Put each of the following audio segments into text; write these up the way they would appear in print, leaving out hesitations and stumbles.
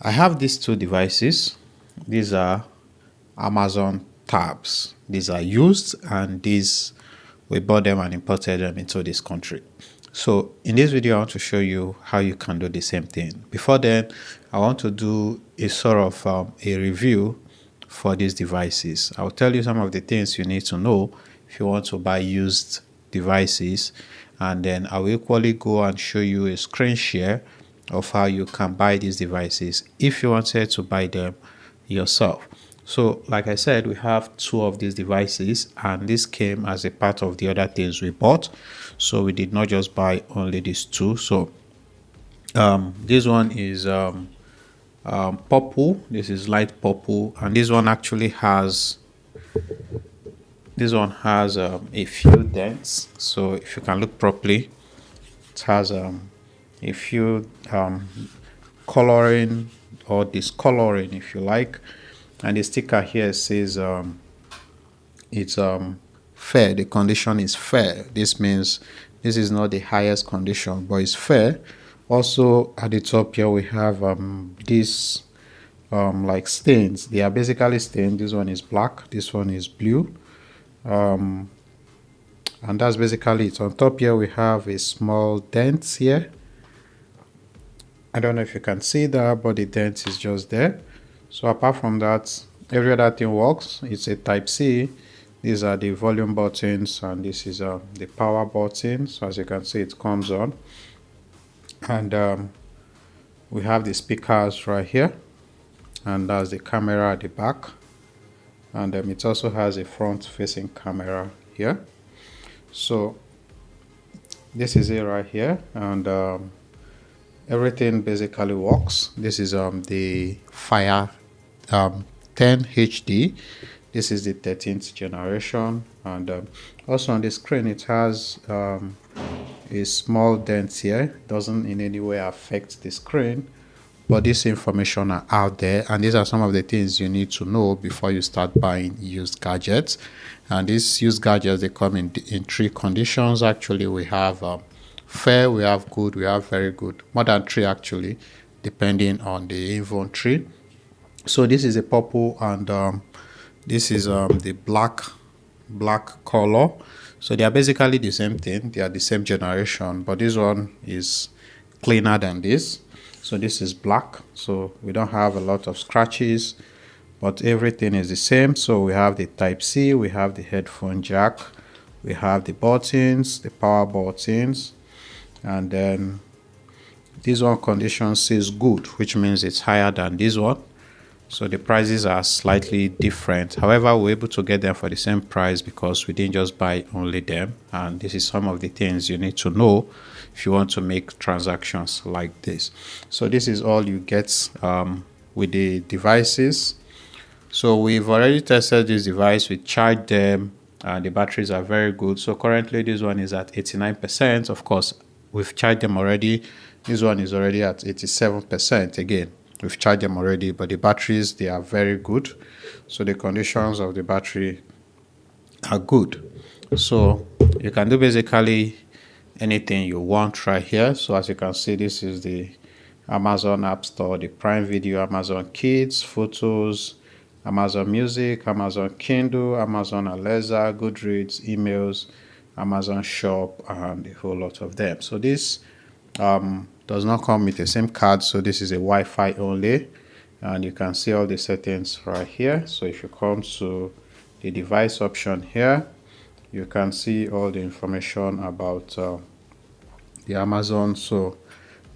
I have these two devices. These are Amazon tabs. These are used, and these we bought them and imported them into this country. So in this video, I want to show you how you can do the same thing. Before then, I want to do a sort of a review for these devices. I'll tell you some of the things you need to know if you want to buy used devices, and then I will equally go and show you a screen share of how you can buy these devices if you wanted to buy them yourself. So like I said, we have two of these devices, and this came as a part of the other things we bought, so we did not just buy only these two. So this one is purple, this is light purple, and this one actually has a few dents. So if you can look properly, it has a few coloring or discoloring, if you like, and the sticker here says it's fair. The condition is fair. This means this is not the highest condition, but it's fair. Also at the top here we have these like stains. They are basically stained. This one is black, this one is blue, and that's basically it. On top here we have a small dent here. I don't know if you can see that, but the dent is just there. So apart from that, every other thing works. It's a type C. These are the volume buttons, and this is the power button. So as you can see, it comes on, and we have the speakers right here, and that's the camera at the back, and it also has a front facing camera here. So this is it right here, and everything basically works. This is the Fire 10 HD. This is the 13th generation, and also on the screen it has a small dent here. Doesn't in any way affect the screen, but this information are out there, and these are some of the things you need to know before you start buying used gadgets. And these used gadgets, they come in three conditions. Actually, we have fair, we have good, we have very good, more than three actually, depending on the inventory. So this is a purple, and this is the black color. So they are basically the same thing. They are the same generation, but this one is cleaner than this. So this is black, so we don't have a lot of scratches, but everything is the same. So we have the type C, we have the headphone jack, we have the buttons, the power buttons, and then this one condition says good, which means it's higher than this one. So the prices are slightly different. However, we're able to get them for the same price because we didn't just buy only them. And this is some of the things you need to know if you want to make transactions like this. So this is all you get with the devices. So we've already tested this device. We charged them, and the batteries are very good. So currently this one is at 89%. Of course, we've charged them already. This one is already at 87%. Again, we've charged them already, but the batteries, they are very good. So the conditions of the battery are good. So you can do basically anything you want right here. So as you can see, this is the Amazon App Store, the Prime Video, Amazon Kids, Photos, Amazon Music, Amazon Kindle, Amazon Alexa, Goodreads, emails, Amazon Shop, and a whole lot of them. So this does not come with the same card, so this is a Wi-Fi only, and you can see all the settings right here. So if you come to the device option here, you can see all the information about the Amazon. So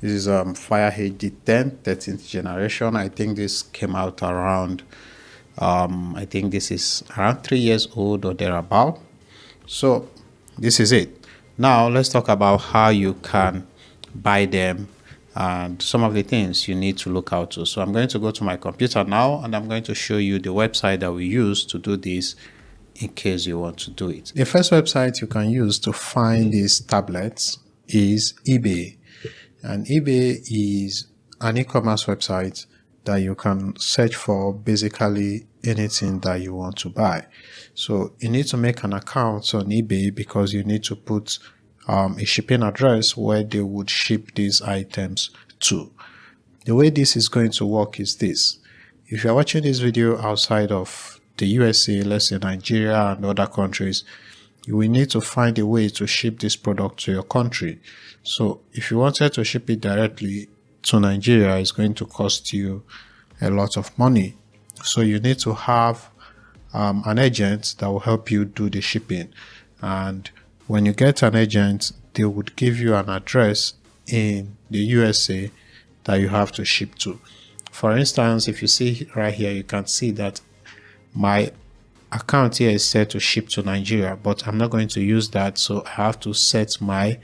this is Fire HD 10 13th generation. I think this came out around I think this is around 3 years old or thereabout. So this is it. Now let's talk about how you can buy them and some of the things you need to look out to. So I'm going to go to my computer now, and I'm going to show you the website that we use to do this in case you want to do it. The first website you can use to find these tablets is eBay, and eBay is an e-commerce website that you can search for basically anything that you want to buy. So you need to make an account on eBay because you need to put a shipping address where they would ship these items to. The way this is going to work is this. If you're watching this video outside of the USA, let's say Nigeria and other countries, you will need to find a way to ship this product to your country. So if you wanted to ship it directly to Nigeria, it's going to cost you a lot of money. So you need to have an agent that will help you do the shipping. And when you get an agent, they would give you an address in the USA that you have to ship to. For instance, if you see right here, you can see that my account here is set to ship to Nigeria, but I'm not going to use that, so I have to set my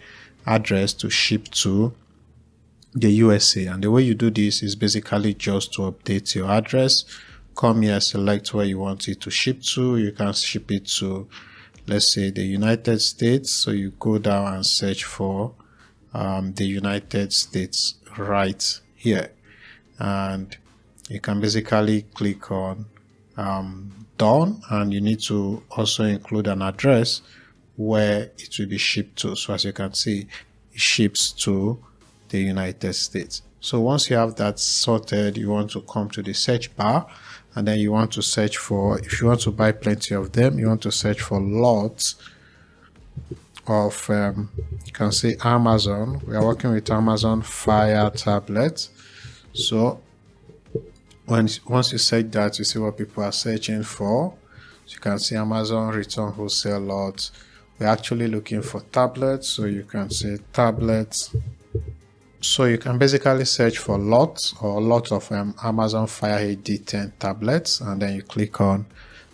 address to ship to the USA. And the way you do this is basically just to update your address. Come here, select where you want it to ship to. You can ship it to, let's say, the United States. So you go down and search for the United States right here, and you can basically click on done, and you need to also include an address where it will be shipped to. So as you can see, it ships to the United States. So once you have that sorted, you want to come to the search bar, and then you want to search for, if you want to buy plenty of them, you want to search for lots of you can see Amazon. We are working with Amazon Fire tablet. So once you search that, you see what people are searching for. So you can see Amazon return wholesale lots. We're actually looking for tablets, so you can say tablets. So you can basically search for lots or lot of Amazon Fire HD 10 tablets, and then you click on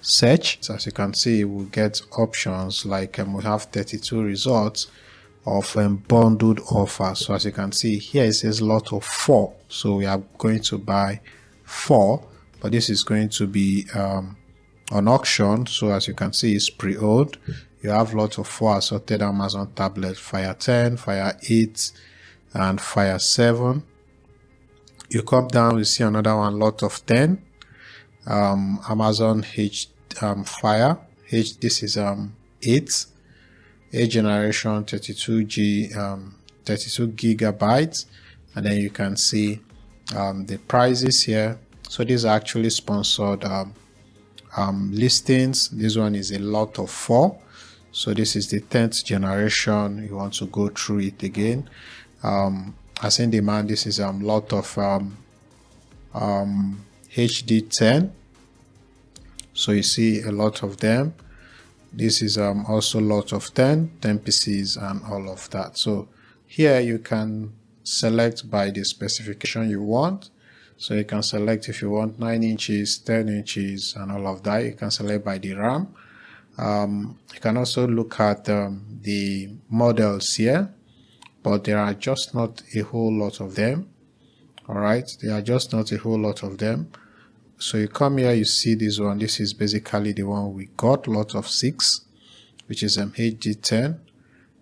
search. So as you can see, we'll get options like we have 32 results of bundled offers. So as you can see here, it says lot of 4. So we are going to buy 4, but this is going to be on auction. So as you can see, it's pre-owned. You have lots of 4 assorted Amazon tablets: Fire 10, Fire 8, and Fire 7. You come down, you see another one, lot of 10 Amazon Fire H. This is 8 generation, 32 gigabytes, and then you can see the prices here. So these are actually sponsored listings. This one is a lot of 4. So this is the 10th generation. You want to go through it again. As in demand, this is lot of HD 10. So you see a lot of them. This is also lot of 10 pieces and all of that. So here you can select by the specification you want. So you can select if you want 9 inches, 10 inches, and all of that. You can select by the RAM. You can also look at the models here, but there are just not a whole lot of them. All right, there are just not a whole lot of them. So you come here, you see this one. This is basically the one we got, lot of 6, which is HD10,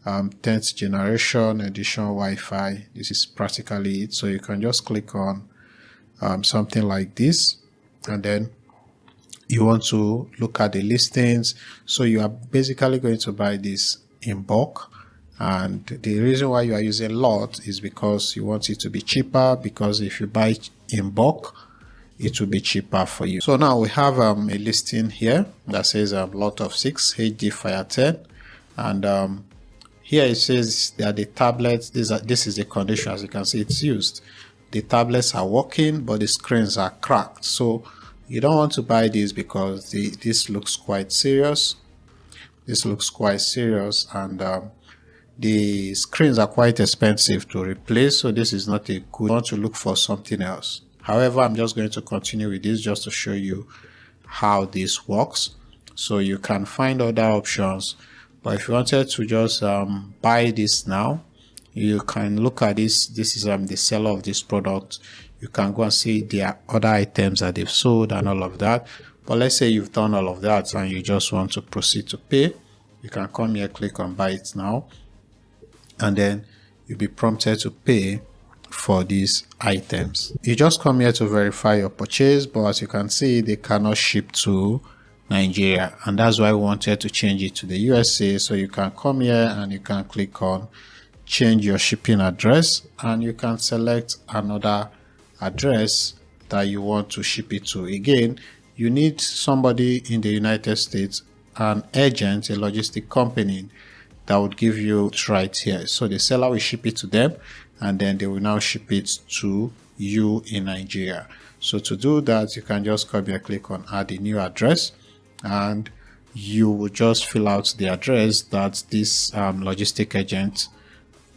10th generation edition Wi-Fi. This is practically it. So you can just click on something like this, and then you want to look at the listings. So you are basically going to buy this in bulk, and the reason why you are using lot is because you want it to be cheaper, because if you buy in bulk, it will be cheaper for you. So now we have a listing here that says lot of 6 HD Fire 10, and here it says that the tablets, this is the condition. As you can see, it's used. The tablets are working, but the screens are cracked. So you don't want to buy this because this looks quite serious. This looks quite serious, and the screens are quite expensive to replace. So this is not a good. You want to look for something else. However, I'm just going to continue with this just to show you how this works. So you can find other options, but if you wanted to just buy this now, you can look at this. This is the seller of this product. You can go and see their other items that they've sold and all of that. But let's say you've done all of that and you just want to proceed to pay. You can come here, click on buy it now, and then you'll be prompted to pay for these items. You just come here to verify your purchase, but as you can see, they cannot ship to Nigeria, and that's why we wanted to change it to the USA. So you can come here and you can click on change your shipping address, and you can select another address that you want to ship it to. Again, you need somebody in the United States, an agent, a logistic company that would give you right here. So the seller will ship it to them, and then they will now ship it to you in Nigeria. So to do that, you can just come here, click on add a new address, and you will just fill out the address that this logistic agent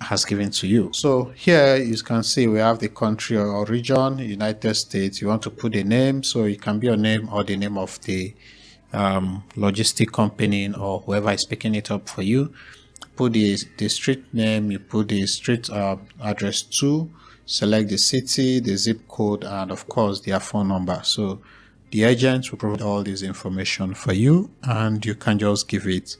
has given to you. So here you can see we have the country or region, United States. You want to put a name, so it can be your name or the name of the logistic company or whoever is picking it up for you. Put the street name, you put the street address to, select the city, the zip code, and of course their phone number. So the agent will provide all this information for you, and you can just give it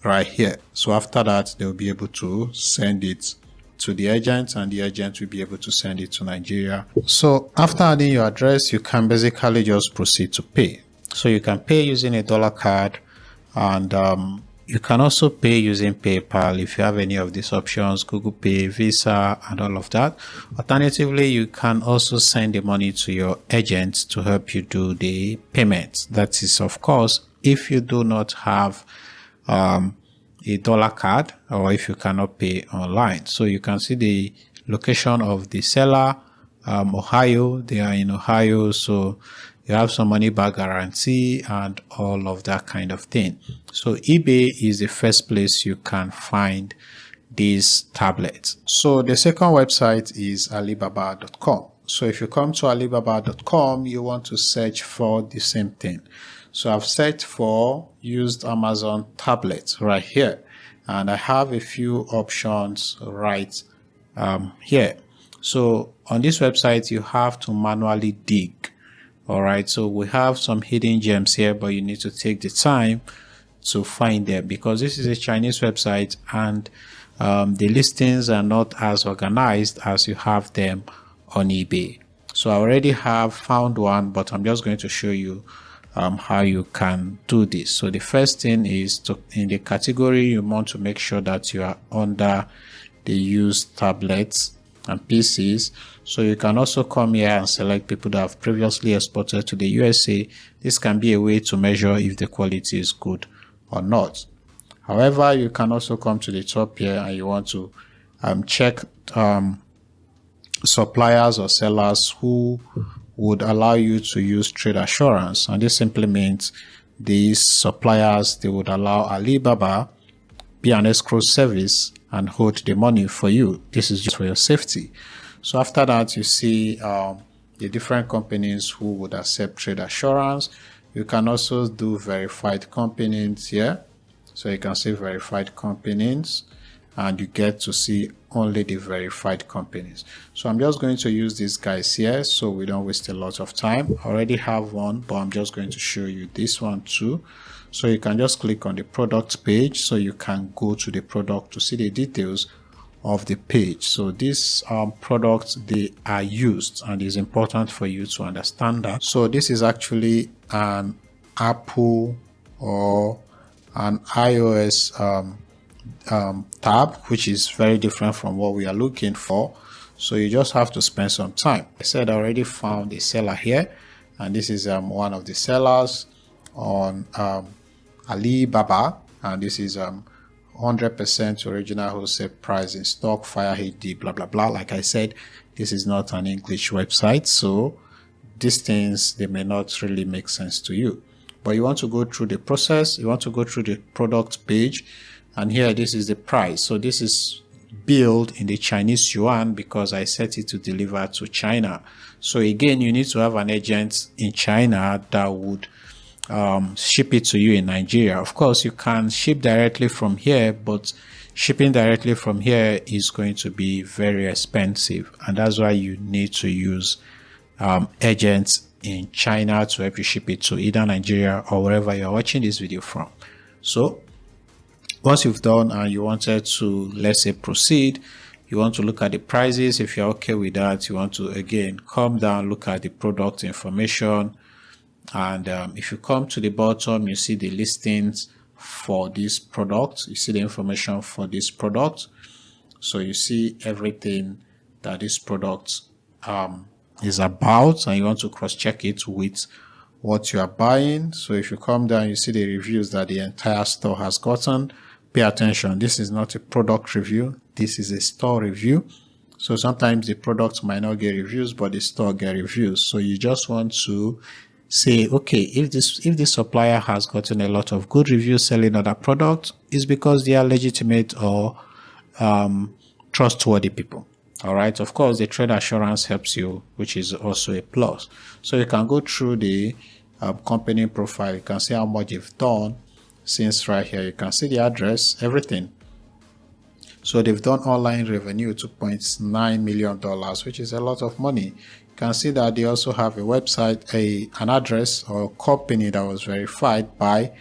right here. So after that, they'll be able to send it to the agent, and the agent will be able to send it to Nigeria. So after adding your address, you can basically just proceed to pay. So you can pay using a dollar card, and you can also pay using PayPal if you have any of these options, Google Pay, Visa, and all of that. Alternatively, you can also send the money to your agent to help you do the payment. That is, of course, if you do not have a dollar card, or if you cannot pay online. So you can see the location of the seller, Ohio. They are in Ohio, so you have some money back guarantee and all of that kind of thing. So eBay is the first place you can find these tablets. So the second website is Alibaba.com. So if you come to Alibaba.com, you want to search for the same thing. So I've searched for used Amazon tablets right here, and I have a few options right here. So on this website, you have to manually dig. All right, so we have some hidden gems here, but you need to take the time to find them because this is a Chinese website, and the listings are not as organized as you have them on eBay. So I already have found one, but I'm just going to show you how you can do this. So the first thing is in the category, you want to make sure that you are under the used tablets and PCs. So you can also come here and select people that have previously exported to the USA. This can be a way to measure if the quality is good or not. However, you can also come to the top here and you want to check suppliers or sellers who would allow you to use trade assurance. And this simply means these suppliers, they would allow Alibaba be an escrow service and hold the money for you. This is just for your safety. So after that, you see the different companies who would accept trade assurance. You can also do verified companies here. So you can see verified companies, and you get to see only the verified companies. So I'm just going to use these guys here so we don't waste a lot of time. I already have one, but I'm just going to show you this one too. So you can just click on the product page, so you can go to the product to see the details of the page. So these products, they are used, and it's important for you to understand that. So this is actually an Apple or an iOS tab, which is very different from what we are looking for. So you just have to spend some time. I said I already found a seller here, and this is one of the sellers on Alibaba, and this is 100% original wholesale price in stock, Fire HD, blah blah blah. Like I said, this is not an English website, so these things, they may not really make sense to you. But you want to go through the process, you want to go through the product page, and here this is the price. So this is billed in the Chinese yuan because I set it to deliver to China. So again, you need to have an agent in China that would ship it to you in Nigeria. Of course, you can ship directly from here, but shipping directly from here is going to be very expensive, and that's why you need to use agents in China to help you ship it to either Nigeria or wherever you're watching this video from. So once you've done and you wanted to, let's say, proceed, you want to look at the prices. If you're okay with that, you want to again come down, look at the product information, and if you come to the bottom, you see the listings for this product. You see the information for this product. So you see everything that this product is about, and you want to cross-check it with what you are buying. So if you come down, you see the reviews that the entire store has gotten. Pay attention. This is not a product review. This is a store review. So sometimes the product might not get reviews, but the store get reviews. So you just want to say, okay, if this supplier has gotten a lot of good reviews selling other products, it's because they are legitimate or trustworthy people. All right. Of course, the trade assurance helps you, which is also a plus. So you can go through the company profile. You can see how much you've done since right here. You can see the address, everything. So they've done online revenue, $2.9 million, which is a lot of money. You can see that they also have a website, an address or a company that was verified by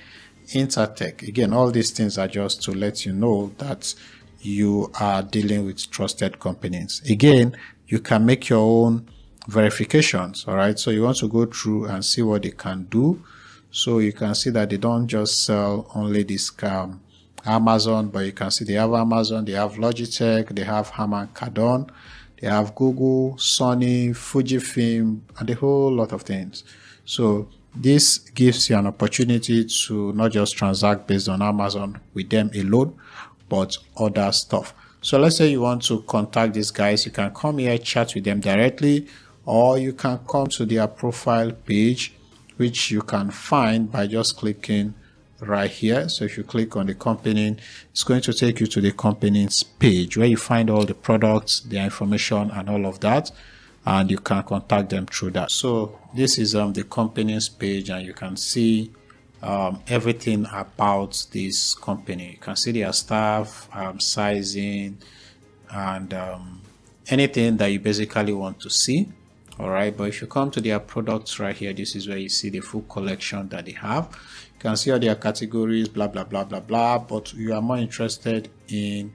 Intertech. Again, all these things are just to let you know that you are dealing with trusted companies. Again, you can make your own verifications. All right. So you want to go through and see what they can do. So you can see that they don't just sell only this Amazon, but you can see they have Amazon, they have Logitech, they have Harman Kardon, they have Google, Sony, Fujifilm, and a whole lot of things. So this gives you an opportunity to not just transact based on Amazon with them alone, but other stuff. So let's say you want to contact these guys, you can come here, chat with them directly, or you can come to their profile page, which you can find by just clicking right here. So if you click on the company, it's going to take you to the company's page where you find all the products, their information, and all of that, and you can contact them through that. So this is the company's page, and you can see everything about this company. You can see their staff, sizing, and anything that you basically want to see. All right, but if you come to their products right here, this is where you see the full collection that they have. You can see all their categories, blah blah blah blah blah, but you are more interested in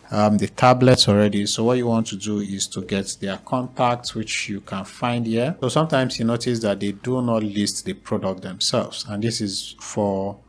the tablets already. So what you want to do is to get their contacts, which you can find here. So sometimes you notice that they do not list the product themselves, and this is for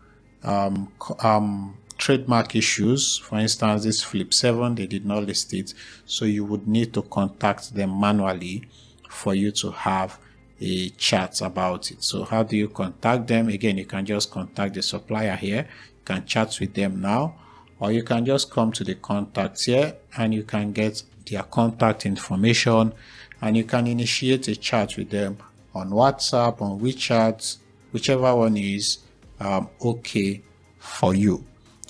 trademark issues. For instance, this Flip 7, they did not list it, so you would need to contact them manually for you to have a chat about it. So how do you contact them? Again, you can just contact the supplier here. You can chat with them now, or you can just come to the contacts here and you can get their contact information, and you can initiate a chat with them on WhatsApp, on WeChat, whichever one is okay for you.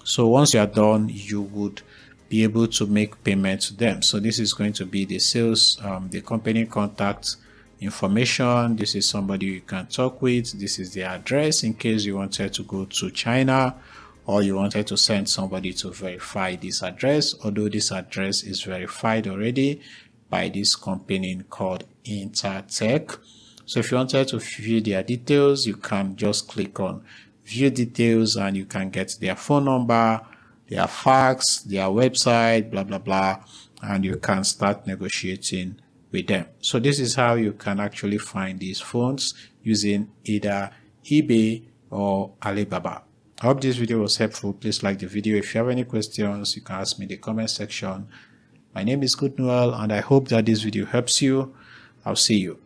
So once you are done, you would be able to make payment to them. So this is going to be the sales, the company contact information. This is somebody you can talk with. This is the address in case you wanted to go to China, or you wanted to send somebody to verify this address, although this address is verified already by this company called Intertech. So if you wanted to view their details, you can just click on view details and you can get their phone number, their fax, their website, blah blah blah, and you can start negotiating with them. So this is how you can actually find these phones using either eBay or Alibaba. I hope this video was helpful. Please like the video. If you have any questions, you can ask me in the comment section. My name is Good Noel, and I hope that this video helps you. I'll see you.